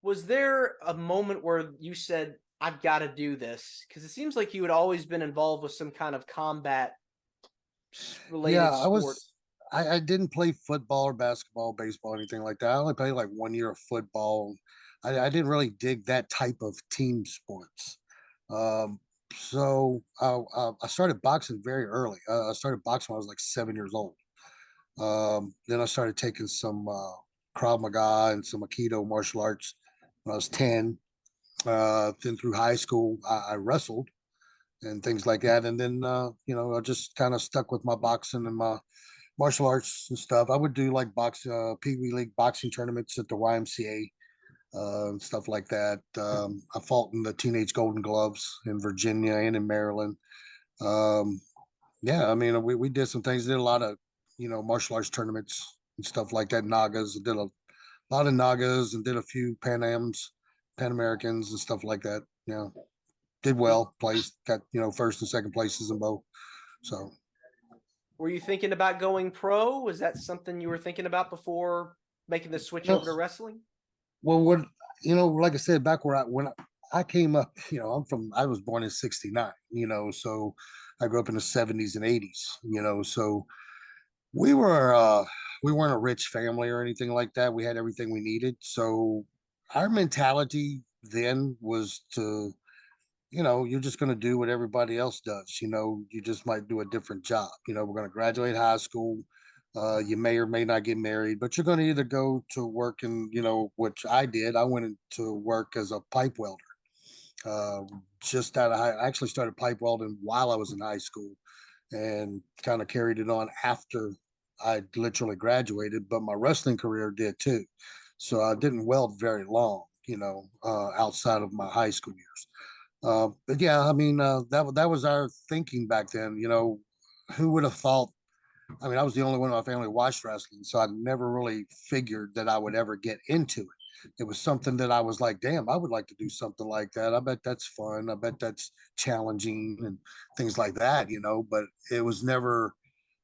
Was there a moment where you said, "I've got to do this"? Because it seems like you had always been involved with some kind of combat Yeah, related sport. I didn't play football or basketball, baseball, anything like that. I only played like 1 year of football. I didn't really dig that type of team sports. Um, so I started boxing very early. I started boxing when I was like 7 years old. Then I started taking some Krav Maga and some Aikido martial arts when I was 10. Then through high school, I wrestled and things like that. And then, I just kind of stuck with my boxing and my martial arts and stuff. I would do like Pee Wee League boxing tournaments at the YMCA and stuff like that. I fought in the Teenage Golden Gloves in Virginia and in Maryland. Um, yeah, I mean, we did some things, did a lot of, martial arts tournaments and stuff like that. Nagas, did a lot of Nagas and did a few Pan Americans and stuff like that. Yeah, did Was well, placed, got, first and second places in both. So, Were you thinking about going pro? Was that something you were thinking about before making the switch over to no, wrestling? well, like I said, back when I came up, I was born in '69, so I grew up in the '70s and '80s, so we were, we weren't a rich family or anything like that. We had everything we needed. So our mentality then was to, you're just going to do what everybody else does. You just might do a different job. We're going to graduate high school. You may or may not get married, but you're going to either go to work and, which I did. I went into work as a pipe welder. Uh, just out of high, I actually started pipe welding while I was in high school and kind of carried it on after I literally graduated, but my wrestling career did too. So I didn't weld very long, outside of my high school years. But yeah, I mean, that was our thinking back then. Who would have thought? I mean, I was the only one in my family who watched wrestling, so I never really figured that I would ever get into it. It was something that I was like, damn, I would like to do something like that. I bet that's fun. I bet that's challenging and things like that, But it was never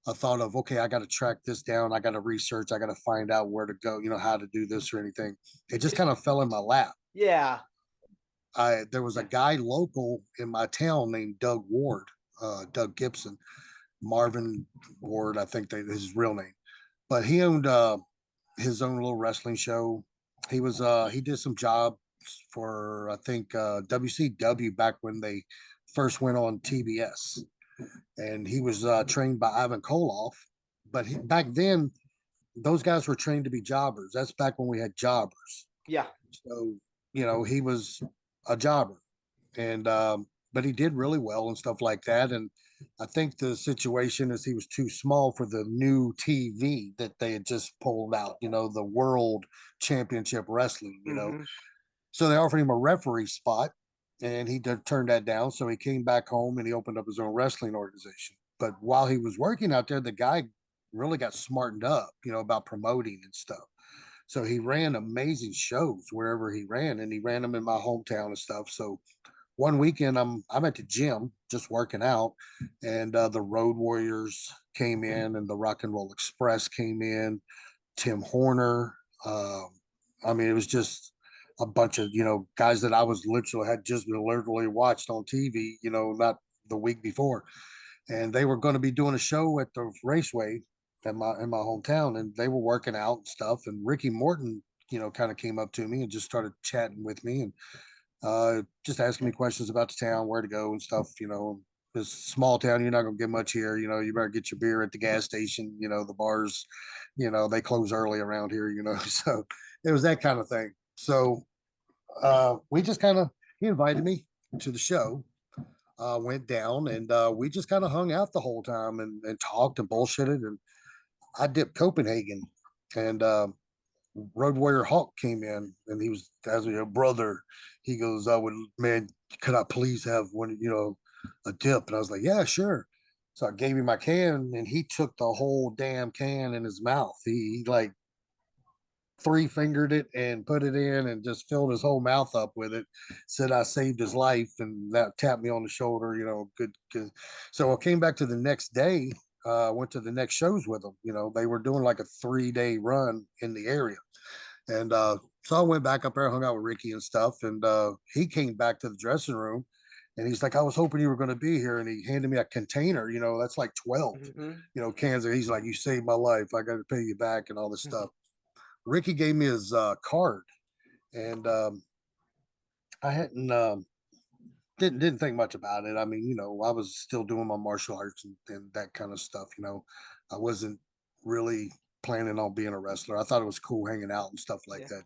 a thought of, okay, I got to track this down. I got to research. I got to find out where to go, how to do this or anything. It just Is kind of fell in my lap. Yeah. There was a Yeah. guy local in my town named Doug Ward, Doug Gibson, Marvin Ward, I think that is his real name. But he owned his own little wrestling show. He did some jobs for I think WCW back when they first went on TBS, and he was trained by Ivan Koloff. But back then, those guys were trained to be jobbers. That's back when we had jobbers. Yeah. So he was a jobber, and but he did really well and stuff like that. And I think the situation is he was too small for the new TV that they had just pulled out. The World Championship Wrestling. Hmm. So they offered him a referee spot, and he turned that down. So he came back home and he opened up his own wrestling organization. But while he was working out there, the guy really got smartened up, about promoting and stuff. So he ran amazing shows wherever he ran, and he ran them in my hometown and stuff. So one weekend, I'm at the gym just working out, and the Road Warriors came in, and the Rock and Roll Express came in. Tim Horner. I mean, it was just a bunch of guys that I was literally had just literally watched on TV. Not the week before, and they were going to be doing a show at the raceway in my hometown, and they were working out and stuff. And Ricky Morton, kind of came up to me and just started chatting with me and just asking me questions about the town, where to go and stuff. This small town, you're not gonna get much here. You better get your beer at the gas station. The bars, they close early around here. So it was that kind of thing. So we just kind of he invited me to the show. Went down and we just kind of hung out the whole time and talked and bullshitted. And I dipped Copenhagen, and Road Warrior Hawk came in, and he was as a brother. He goes, "I would, man, could I please have one, a dip?" And I was like, "Yeah, sure." So I gave him my can, and he took the whole damn can in his mouth. He like three fingered it and put it in, and just filled his whole mouth up with it. Said I saved his life, and that tapped me on the shoulder. Good. Good. So I came back to the next day. Went to the next shows with them. They were doing like a 3-day run in the area, and So I went back up there, hung out with Ricky and stuff, and he came back to the dressing room, and he's like, "I was hoping you were going to be here," and he handed me a container. That's like 12, Mhm. cans. He's like, "You saved my life. I got to pay you back," and all this stuff. Ricky gave me his card, and I hadn't didn't think much about it. I mean, I was still doing my martial arts and that kind of stuff. I wasn't really planning on being a wrestler. I thought it was cool hanging out and stuff like Yeah. that.